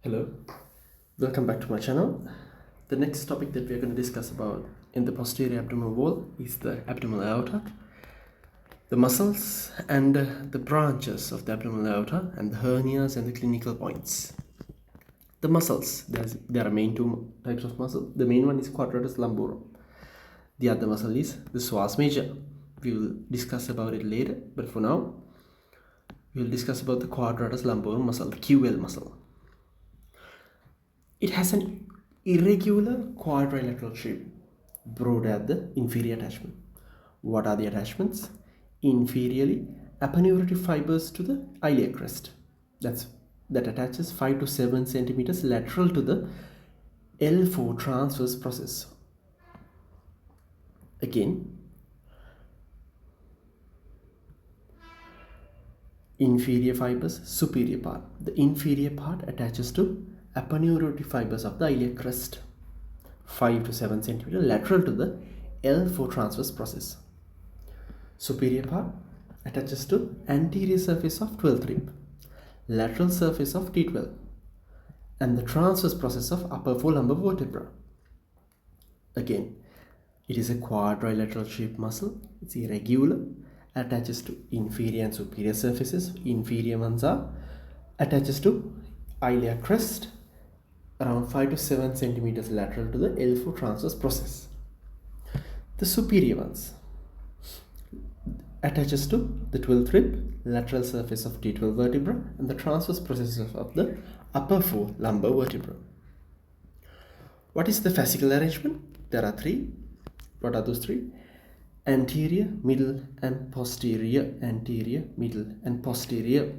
Hello, welcome back to my channel. The next topic that we are going to discuss about in the posterior abdominal wall is the abdominal aorta, the muscles and the branches of the abdominal aorta, and the hernias and the clinical points. The muscles, there are main two types of muscle. The main one is quadratus lumborum. The other muscle is the psoas major. We will discuss about it later, but for now we will discuss about the quadratus lumborum muscle, the QL muscle. It has an irregular quadrilateral shape, broad at the inferior attachment. What are the attachments? Inferiorly, aponeurotic fibers to the iliac crest. That attaches 5 to 7 centimeters lateral to the L4 transverse process. Again, inferior fibers, superior part. The inferior part attaches to aponeurotic fibers of the iliac crest, 5 to 7 centimeter lateral to the L4 transverse process. Superior part attaches to anterior surface of 12th rib, lateral surface of T12, and the transverse process of upper 4 lumbar vertebra. Again, it is a quadrilateral shaped muscle. It's irregular, attaches to inferior and superior surfaces. Inferior ones are attaches to iliac crest, around 5 to 7 centimeters lateral to the L4 transverse process. The superior ones attaches to the 12th rib, lateral surface of T12 vertebra, and the transverse processes of the upper 4 lumbar vertebra. What is the fascicle arrangement? There are three. What are those three? Anterior, middle, and posterior. Anterior, middle, and posterior.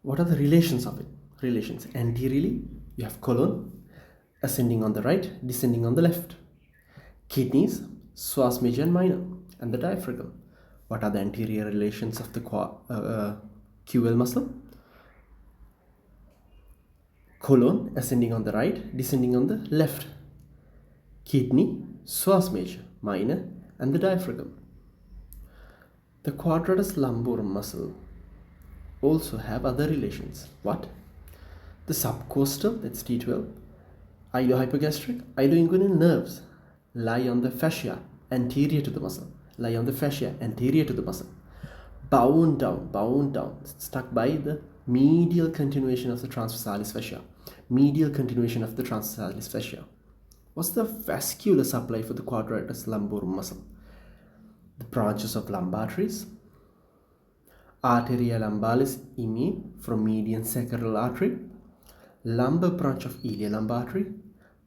What are the relations of it? Relations. Anteriorly, you have colon, ascending on the right, descending on the left. Kidneys, psoas major and minor, and the diaphragm. What are the anterior relations of the QL muscle? Colon, ascending on the right, descending on the left. Kidney, psoas major, minor, and the diaphragm. The quadratus lumborum muscle also have other relations. What? The subcostal, that's T12, ilohypogastric, iloinguinal nerves lie on the fascia anterior to the muscle. Lie on the fascia anterior to the muscle. Bound down, stuck by the medial continuation of the transversalis fascia. Medial continuation of the transversalis fascia. What's the vascular supply for the quadratus lumborum muscle? The branches of lumbar arteries. Arteria lumbalis imi from median sacral artery. Lumbar branch of iliac lumbar artery.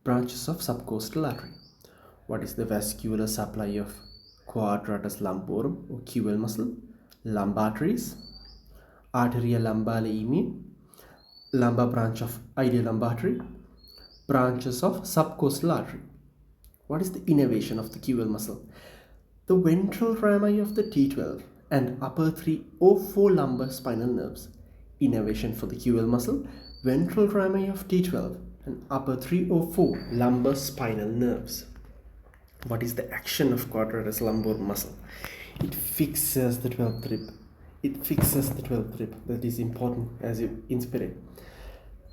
Branches of subcostal artery. What is the vascular supply of quadratus lumborum or QL muscle? Lumbar arteries. Arteria lumbali imi. Lumbar branch of iliac lumbar artery. Branches of subcostal artery. What is the innervation of the QL muscle? The ventral rami of the T12 and upper 3 or 4 lumbar spinal nerves. Innervation for the QL muscle, ventral rami of T12 and upper 3 or 4 lumbar spinal nerves. What is the action of quadratus lumborum muscle? It fixes the 12th rib. It fixes the 12th rib. That is important as you inspire.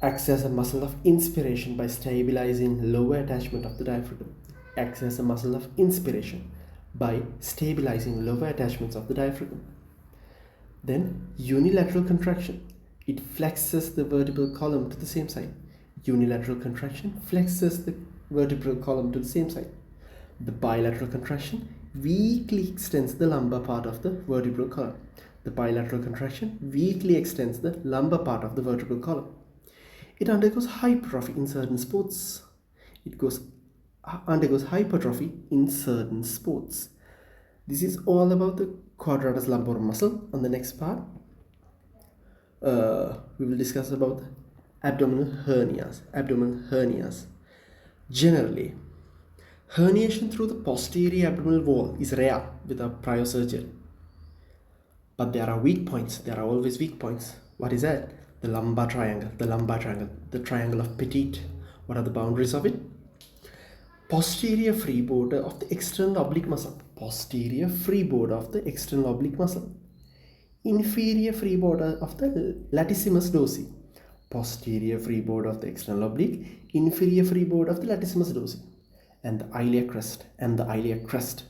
Acts as a muscle of inspiration by stabilizing lower attachment of the diaphragm. Acts as a muscle of inspiration by stabilizing lower attachments of the diaphragm. Then unilateral contraction. It flexes the vertebral column to the same side. Unilateral contraction flexes the vertebral column to the same side. The bilateral contraction weakly extends the lumbar part of the vertebral column. The bilateral contraction weakly extends the lumbar part of the vertebral column. It undergoes hypertrophy in certain sports. Undergoes hypertrophy in certain sports. This is all about the quadratus lumborum muscle. On the next part, we will discuss about abdominal hernias. Abdominal hernias. Generally, herniation through the posterior abdominal wall is rare without prior surgery. But there are weak points. There are always weak points. What is that? The lumbar triangle, the triangle of Petit. What are the boundaries of it? Posterior free border of the external oblique muscle. Posterior free border of the external oblique muscle. Inferior free border of the latissimus dorsi. posterior freeboard of the external oblique, inferior freeboard of the latissimus dorsi, and the iliac crest and the iliac crest.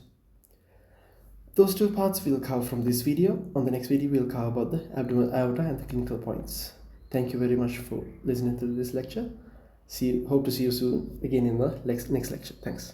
Those two parts we'll cover from this video. On the next video, we'll cover about the abdominal aorta and the clinical points. Thank you very much for listening to this lecture. Hope to see you soon again in the next lecture. Thanks.